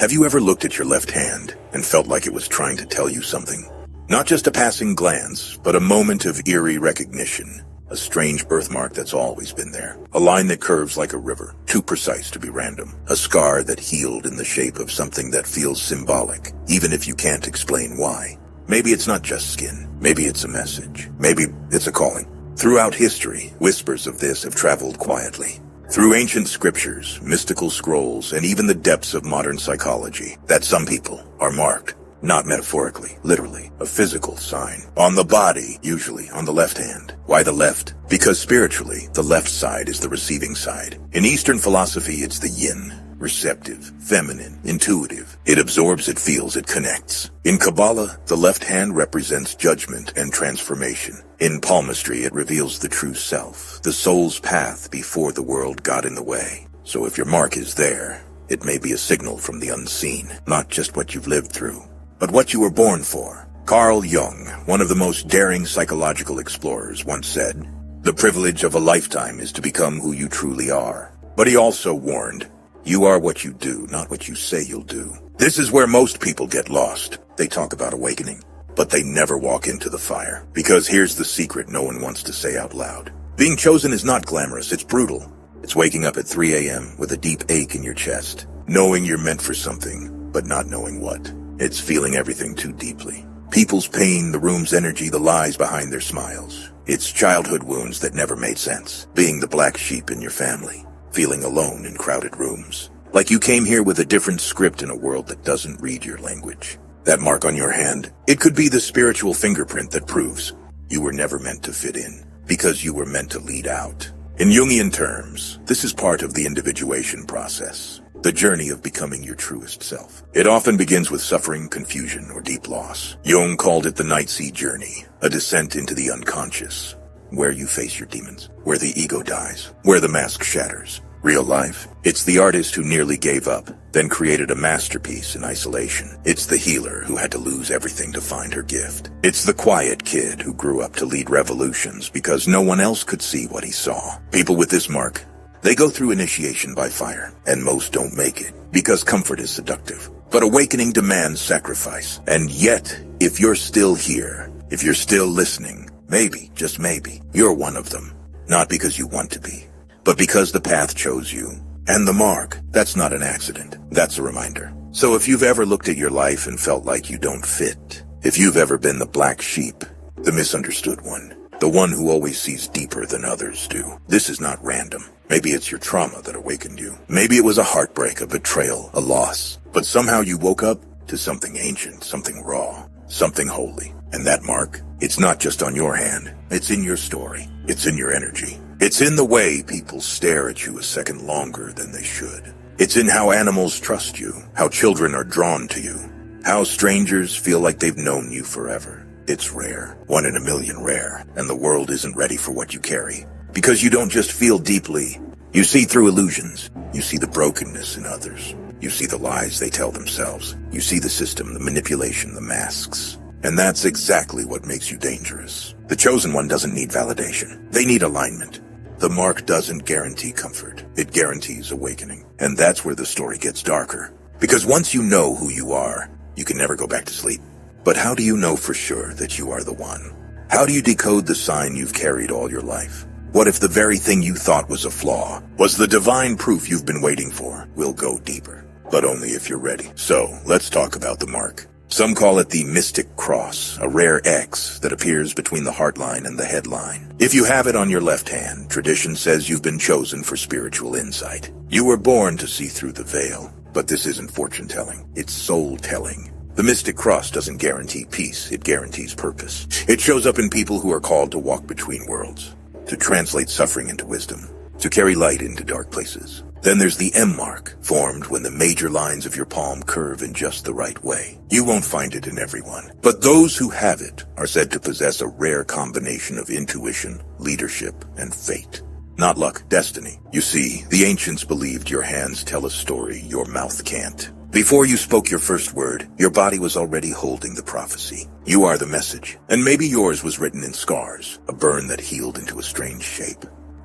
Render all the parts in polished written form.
Have you ever looked at your left hand and felt like it was trying to tell you something? Not just a passing glance, but a moment of eerie recognition. A strange birthmark that's always been there. A line that curves like a river, too precise to be random. A scar that healed in the shape of something that feels symbolic, even if you can't explain why. Maybe it's not just skin. Maybe it's a message. Maybe it's a calling. Throughout history, whispers of this have traveled quietly. Through ancient scriptures, mystical scrolls, and even the depths of modern psychology, that some people are marked. Not metaphorically, literally, a physical sign. On the body, usually on the left hand. Why the left? Because spiritually, the left side is the receiving side. In Eastern philosophy, it's the yin. Receptive, feminine, intuitive. It absorbs, it feels, it connects. In Kabbalah, the left hand represents judgment and transformation. In palmistry, it reveals the true self, the soul's path before the world got in the way. So if your mark is there, it may be a signal from the unseen, not just what you've lived through, but what you were born for. Carl Jung, one of the most daring psychological explorers, once said, "The privilege of a lifetime is to become who you truly are." But he also warned, "You are what you do, not what you say you'll do." This is where most people get lost. They talk about awakening, but they never walk into the fire. Because here's the secret no one wants to say out loud. Being chosen is not glamorous, it's brutal. It's waking up at 3 a.m. with a deep ache in your chest, knowing you're meant for something, but not knowing what. It's feeling everything too deeply. People's pain, the room's energy, the lies behind their smiles. It's childhood wounds that never made sense. Being the black sheep in your family. Feeling alone in crowded rooms. Like you came here with a different script in a world that doesn't read your language. That mark on your hand, it could be the spiritual fingerprint that proves you were never meant to fit in, because you were meant to lead out. In Jungian terms, this is part of the individuation process. The journey of becoming your truest self. It often begins with suffering, confusion, or deep loss. Jung called it the night sea journey, a descent into the unconscious, where you face your demons, where the ego dies, where the mask shatters. Real life, it's the artist who nearly gave up, then created a masterpiece in isolation. It's the healer who had to lose everything to find her gift. It's the quiet kid who grew up to lead revolutions because no one else could see what he saw. People with this mark, they go through initiation by fire, and most don't make it, because comfort is seductive. But awakening demands sacrifice. And yet, if you're still here, if you're still listening, maybe, just maybe, you're one of them. Not because you want to be, but because the path chose you. And the mark, that's not an accident. That's a reminder. So if you've ever looked at your life and felt like you don't fit, if you've ever been the black sheep, the misunderstood one, the one who always sees deeper than others do, this is not random. Maybe it's your trauma that awakened you. Maybe it was a heartbreak, a betrayal, a loss. But somehow you woke up to something ancient, something raw, something holy. And that mark, it's not just on your hand. It's in your story. It's in your energy. It's in the way people stare at you a second longer than they should. It's in how animals trust you, how children are drawn to you, how strangers feel like they've known you forever. It's rare, 1 in a million rare, and the world isn't ready for what you carry. Because you don't just feel deeply, you see through illusions. You see the brokenness in others. You see the lies they tell themselves. You see the system, the manipulation, the masks. And that's exactly what makes you dangerous. The chosen one doesn't need validation. They need alignment. The mark doesn't guarantee comfort. It guarantees awakening. And that's where the story gets darker. Because once you know who you are, you can never go back to sleep. But how do you know for sure that you are the one? How do you decode the sign you've carried all your life? What if the very thing you thought was a flaw was the divine proof you've been waiting for? We'll go deeper, but only if you're ready. So, let's talk about the mark. Some call it the mystic cross, a rare X that appears between the heart line and the head line. If you have it on your left hand, tradition says you've been chosen for spiritual insight. You were born to see through the veil, but this isn't fortune-telling, it's soul-telling. The mystic cross doesn't guarantee peace, it guarantees purpose. It shows up in people who are called to walk between worlds, to translate suffering into wisdom, to carry light into dark places. Then there's the M mark, formed when the major lines of your palm curve in just the right way. You won't find it in everyone, but those who have it are said to possess a rare combination of intuition, leadership, and fate. Not luck, destiny. You see, the ancients believed your hands tell a story your mouth can't. Before you spoke your first word, your body was already holding the prophecy. You are the message, and maybe yours was written in scars, a burn that healed into a strange shape.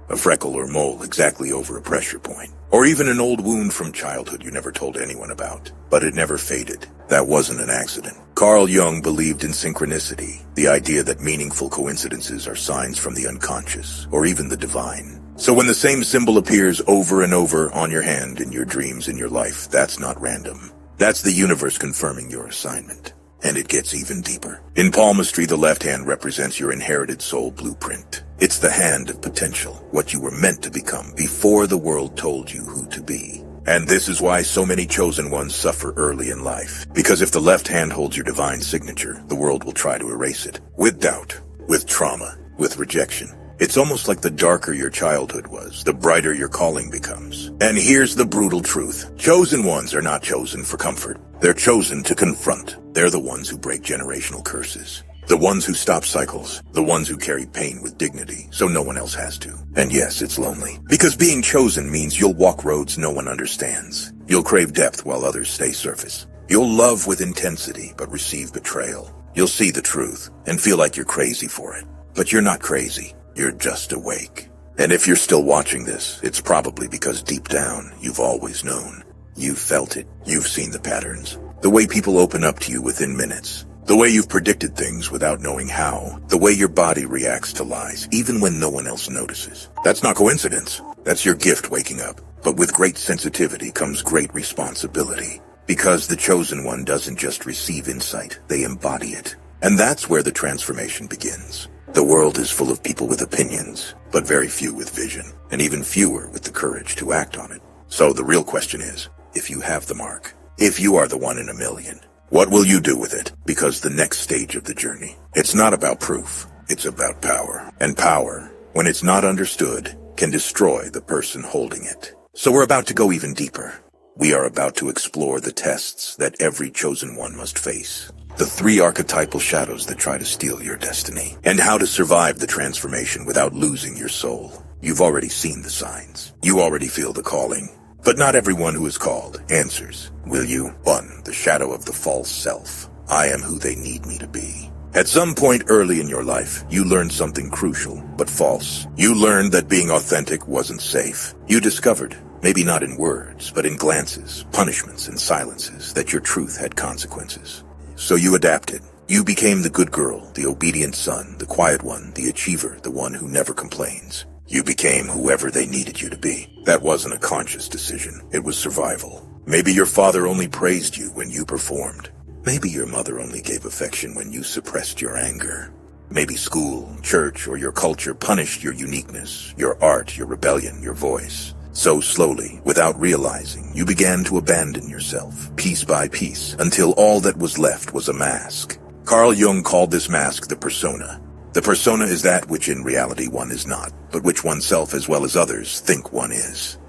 A freckle or mole exactly over a pressure point. Or even an old wound from childhood you never told anyone about. But it never faded. That wasn't an accident. Carl Jung believed in synchronicity, the idea that meaningful coincidences are signs from the unconscious, or even the divine. So when the same symbol appears over and over on your hand, in your dreams, in your life, that's not random. That's the universe confirming your assignment. And it gets even deeper. In palmistry, the left hand represents your inherited soul blueprint. It's the hand of potential, what you were meant to become before the world told you who to be. And this is why so many chosen ones suffer early in life. Because if the left hand holds your divine signature, the world will try to erase it. With doubt, with trauma, with rejection. It's almost like the darker your childhood was, the brighter your calling becomes. And here's the brutal truth. Chosen ones are not chosen for comfort. They're chosen to confront. They're the ones who break generational curses. The ones who stop cycles. The ones who carry pain with dignity, so no one else has to. And yes, it's lonely. Because being chosen means you'll walk roads no one understands. You'll crave depth while others stay surface. You'll love with intensity, but receive betrayal. You'll see the truth and feel like you're crazy for it. But you're not crazy. You're just awake. And if you're still watching this, it's probably because deep down, you've always known. You've felt it. You've seen the patterns. The way people open up to you within minutes. The way you've predicted things without knowing how. The way your body reacts to lies, even when no one else notices. That's not coincidence. That's your gift waking up. But with great sensitivity comes great responsibility. Because the chosen one doesn't just receive insight, they embody it. And that's where the transformation begins. The world is full of people with opinions, but very few with vision, and even fewer with the courage to act on it. So the real question is, if you have the mark, if you are the one in a million, what will you do with it? Because the next stage of the journey, it's not about proof, it's about power. And power, when it's not understood, can destroy the person holding it. So we're about to go even deeper. We are about to explore the tests that every chosen one must face. The 3 archetypal shadows that try to steal your destiny, and how to survive the transformation without losing your soul. You've already seen the signs. You already feel the calling. But not everyone who is called answers. Will you? 1. The shadow of the false self. I am who they need me to be. At some point early in your life, you learned something crucial, but false. You learned that being authentic wasn't safe. You discovered, maybe not in words, but in glances, punishments, and silences, that your truth had consequences. So you adapted. You became the good girl, the obedient son, the quiet one, the achiever, the one who never complains. You became whoever they needed you to be. That wasn't a conscious decision. It was survival. Maybe your father only praised you when you performed. Maybe your mother only gave affection when you suppressed your anger. Maybe school, church, or your culture punished your uniqueness, your art, your rebellion, your voice. So slowly, without realizing, you began to abandon yourself, piece by piece, until all that was left was a mask. Carl Jung called this mask the persona. The persona is that which in reality one is not, but which oneself as well as others think one is.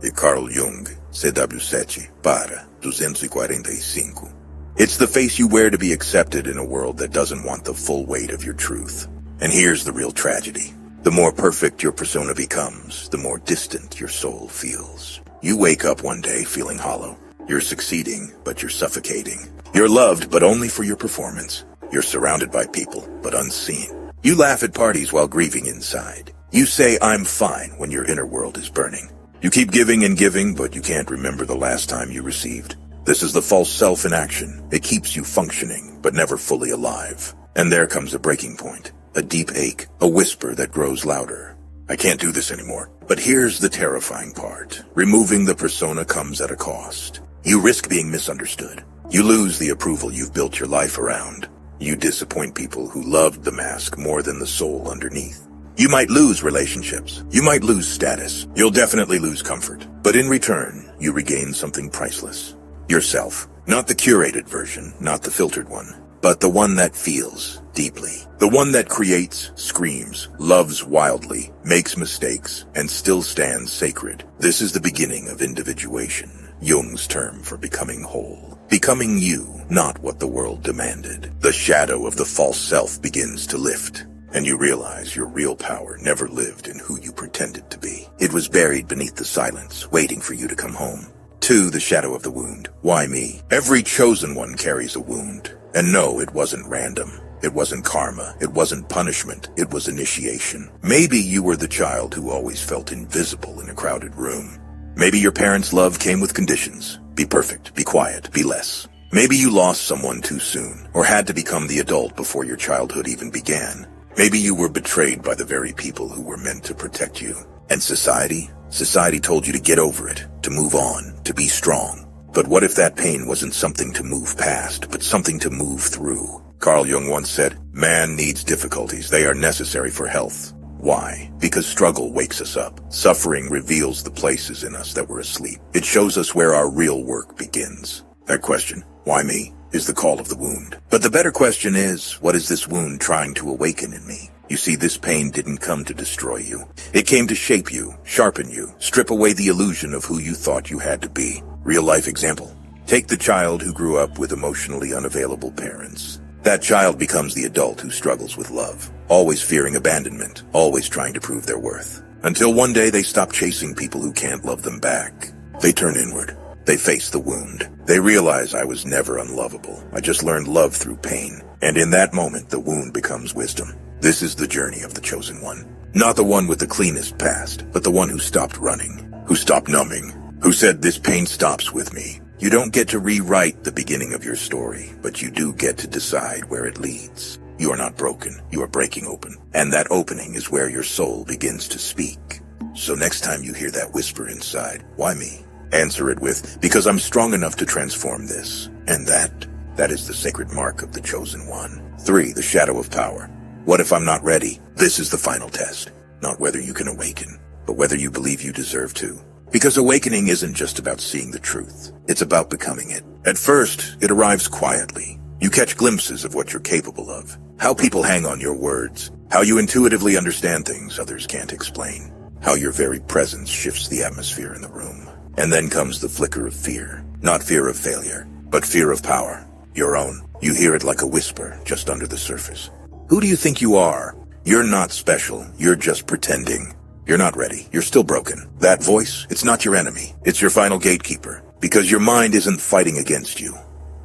E Carl Jung, CW7 para 245. It's the face you wear to be accepted in a world that doesn't want the full weight of your truth. And here's the real tragedy. The more perfect your persona becomes, the more distant your soul feels. You wake up one day feeling hollow. You're succeeding, but you're suffocating. You're loved, but only for your performance. You're surrounded by people, but unseen. You laugh at parties while grieving inside. You say, I'm fine, when your inner world is burning. You keep giving and giving, but you can't remember the last time you received. This is the false self in action. It keeps you functioning, but never fully alive. And there comes a breaking point. A deep ache, a whisper that grows louder. I can't do this anymore. But here's the terrifying part. Removing the persona comes at a cost. You risk being misunderstood. You lose the approval you've built your life around. You disappoint people who loved the mask more than the soul underneath. You might lose relationships. You might lose status. You'll definitely lose comfort. But in return, you regain something priceless. Yourself. Not the curated version, not the filtered one, but the one that feels deeply. The one that creates, screams, loves wildly, makes mistakes, and still stands sacred. This is the beginning of individuation, Jung's term for becoming whole. Becoming you, not what the world demanded. The shadow of the false self begins to lift, and you realize your real power never lived in who you pretended to be. It was buried beneath the silence, waiting for you to come home. 2. The shadow of the wound. Why me? Every chosen one carries a wound. And no, it wasn't random. It wasn't karma. It wasn't punishment. It was initiation. Maybe you were the child who always felt invisible in a crowded room. Maybe your parents' love came with conditions. Be perfect, be quiet, be less. Maybe you lost someone too soon, or had to become the adult before your childhood even began. Maybe you were betrayed by the very people who were meant to protect you. And society? Society told you to get over it, to move on, to be strong. But what if that pain wasn't something to move past, but something to move through? Carl Jung once said, "Man needs difficulties. They are necessary for health." Why? Because struggle wakes us up. Suffering reveals the places in us that were asleep. It shows us where our real work begins. That question, why me, is the call of the wound. But the better question is, what is this wound trying to awaken in me? You see, this pain didn't come to destroy you. It came to shape you, sharpen you, strip away the illusion of who you thought you had to be. Real life example. Take the child who grew up with emotionally unavailable parents. That child becomes the adult who struggles with love, always fearing abandonment, always trying to prove their worth. Until one day they stop chasing people who can't love them back. They turn inward. They face the wound. They realize I was never unlovable. I just learned love through pain. And in that moment, the wound becomes wisdom. This is the journey of the chosen one. Not the one with the cleanest past, but the one who stopped running, who stopped numbing, who said, "This pain stops with me." You don't get to rewrite the beginning of your story, but you do get to decide where it leads. You are not broken, you are breaking open. And that opening is where your soul begins to speak. So next time you hear that whisper inside, why me? Answer it with, because I'm strong enough to transform this. And that is the sacred mark of the chosen one. 3. The shadow of power. What if I'm not ready? This is the final test. Not whether you can awaken, but whether you believe you deserve to. Because awakening isn't just about seeing the truth. It's about becoming it. At first, it arrives quietly. You catch glimpses of what you're capable of. How people hang on your words. How you intuitively understand things others can't explain. How your very presence shifts the atmosphere in the room. And then comes the flicker of fear. Not fear of failure, but fear of power. Your own. You hear it like a whisper just under the surface. Who do you think you are? You're not special. You're just pretending. You're not ready. You're still broken. That voice, it's not your enemy. It's your final gatekeeper. Because your mind isn't fighting against you.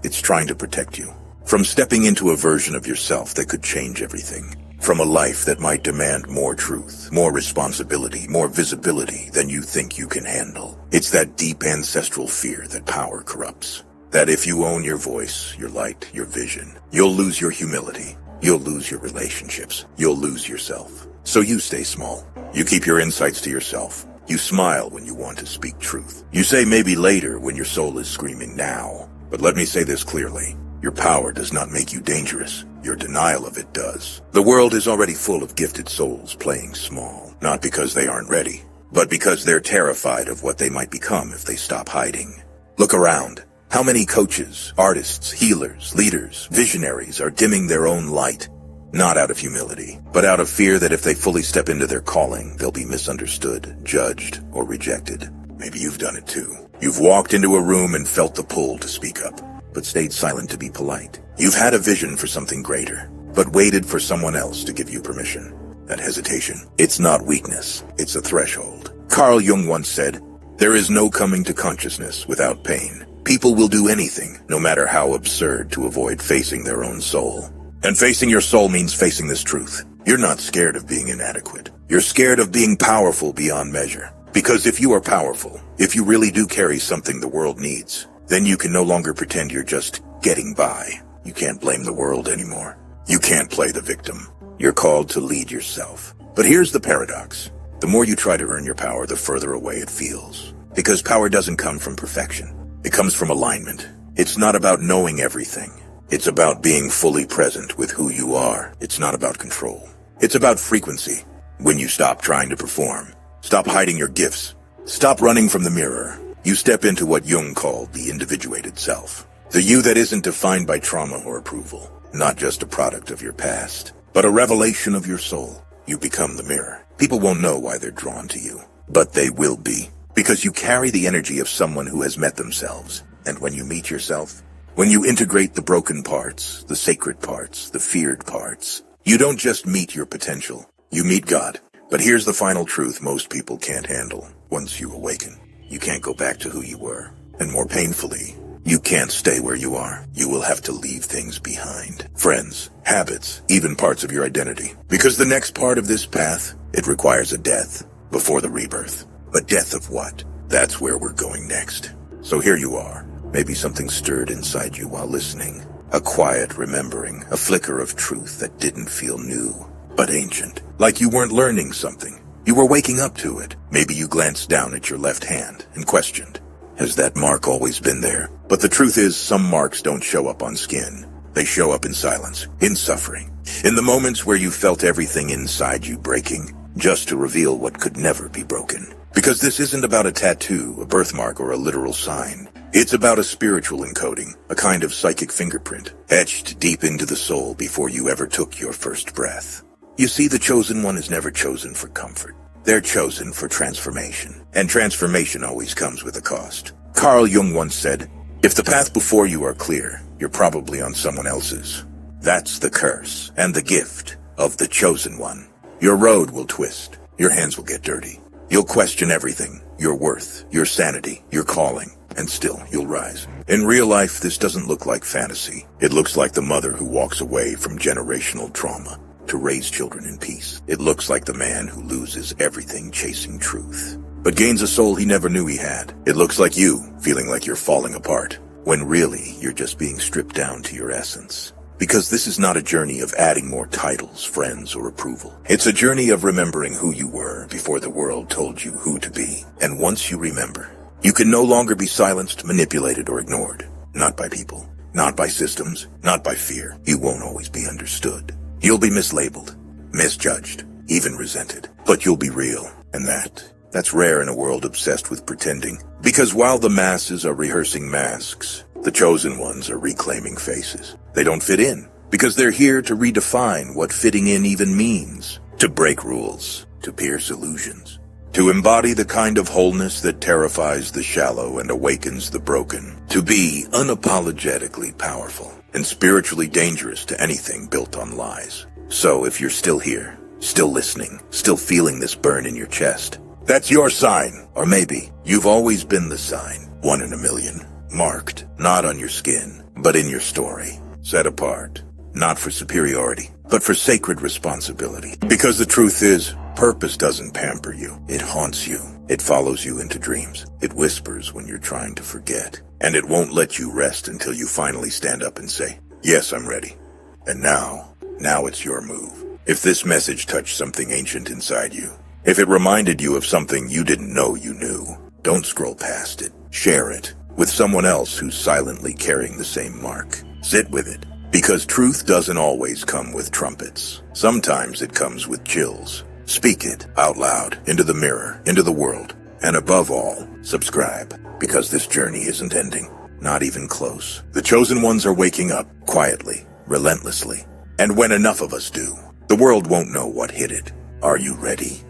It's trying to protect you. From stepping into a version of yourself that could change everything. From a life that might demand more truth, more responsibility, more visibility than you think you can handle. It's that deep ancestral fear that power corrupts. That if you own your voice, your light, your vision, you'll lose your humility. You'll lose your relationships. You'll lose yourself. So you stay small. You keep your insights to yourself. You smile when you want to speak truth. You say maybe later when your soul is screaming now. But let me say this clearly. Your power does not make you dangerous. Your denial of it does. The world is already full of gifted souls playing small. Not because they aren't ready, but because they're terrified of what they might become if they stop hiding. Look around. How many coaches, artists, healers, leaders, visionaries are dimming their own light? Not out of humility, but out of fear that if they fully step into their calling, they'll be misunderstood, judged, or rejected. Maybe you've done it too. You've walked into a room and felt the pull to speak up, but stayed silent to be polite. You've had a vision for something greater, but waited for someone else to give you permission. That hesitation, it's not weakness, it's a threshold. Carl Jung once said, "There is no coming to consciousness without pain." People will do anything, no matter how absurd, to avoid facing their own soul. And facing your soul means facing this truth. You're not scared of being inadequate. You're scared of being powerful beyond measure. Because if you are powerful, if you really do carry something the world needs, then you can no longer pretend you're just getting by. You can't blame the world anymore. You can't play the victim. You're called to lead yourself. But here's the paradox. The more you try to earn your power, the further away it feels. Because power doesn't come from perfection. It comes from alignment. It's not about knowing everything. It's about being fully present with who you are. It's not about control. It's about frequency. When you stop trying to perform, stop hiding your gifts, stop running from the mirror, you step into what Jung called the individuated self. The you that isn't defined by trauma or approval, not just a product of your past, but a revelation of your soul. You become the mirror. People won't know why they're drawn to you, but they will be. Because you carry the energy of someone who has met themselves. And when you meet yourself, when you integrate the broken parts, the sacred parts, the feared parts, you don't just meet your potential, you meet God. But here's the final truth most people can't handle. Once you awaken, you can't go back to who you were. And more painfully, You can't stay where you are. You will have to leave things behind. Friends, habits, even parts of your identity. Because the next part of this path, it requires a death before the rebirth. But death of what? That's where we're going next. So here you are. Maybe something stirred inside you while listening. A quiet remembering, a flicker of truth that didn't feel new, but ancient. Like you weren't learning something. You were waking up to it. Maybe you glanced down at your left hand and questioned, has that mark always been there? But the truth is, some marks don't show up on skin. They show up in silence, in suffering, in the moments where you felt everything inside you breaking, just to reveal what could never be broken. Because this isn't about a tattoo, a birthmark, or a literal sign. It's about a spiritual encoding, a kind of psychic fingerprint, etched deep into the soul before you ever took your first breath. You see, the chosen one is never chosen for comfort. They're chosen for transformation. And transformation always comes with a cost. Carl Jung once said, if the path before you are clear, you're probably on someone else's. That's the curse and the gift of the chosen one. Your road will twist. Your hands will get dirty. You'll question everything, your worth, your sanity, your calling, and still you'll rise. In real life, this doesn't look like fantasy. It looks like the mother who walks away from generational trauma to raise children in peace. It looks like the man who loses everything chasing truth, but gains a soul he never knew he had. It looks like you, feeling like you're falling apart, when really you're just being stripped down to your essence. Because this is not a journey of adding more titles, friends, or approval. It's a journey of remembering who you were before the world told you who to be. And once you remember, you can no longer be silenced, manipulated, or ignored. Not by people, not by systems, not by fear. You won't always be understood. You'll be mislabeled, misjudged, even resented. But you'll be real, and that's rare in a world obsessed with pretending. Because while the masses are rehearsing masks, the chosen ones are reclaiming faces. They don't fit in, because they're here to redefine what fitting in even means. To break rules, to pierce illusions, to embody the kind of wholeness that terrifies the shallow and awakens the broken. To be unapologetically powerful and spiritually dangerous to anything built on lies. So if you're still here, still listening, still feeling this burn in your chest, that's your sign. Or maybe you've always been the sign, one in a million. Marked, not on your skin, but in your story. Set apart, not for superiority, but for sacred responsibility. Because the truth is, purpose doesn't pamper you. It haunts you. It follows you into dreams. It whispers when you're trying to forget. And it won't let you rest until you finally stand up and say, yes, I'm ready. And now it's your move. If this message touched something ancient inside you, if it reminded you of something you didn't know you knew, don't scroll past it. Share it with someone else who's silently carrying the same mark. Sit with it, because truth doesn't always come with trumpets. Sometimes it comes with chills. Speak it out loud, into the mirror, into the world. And above all, subscribe, because this journey isn't ending. Not even close. The chosen ones are waking up, quietly, relentlessly. And when enough of us do, the world won't know what hit it. Are you ready?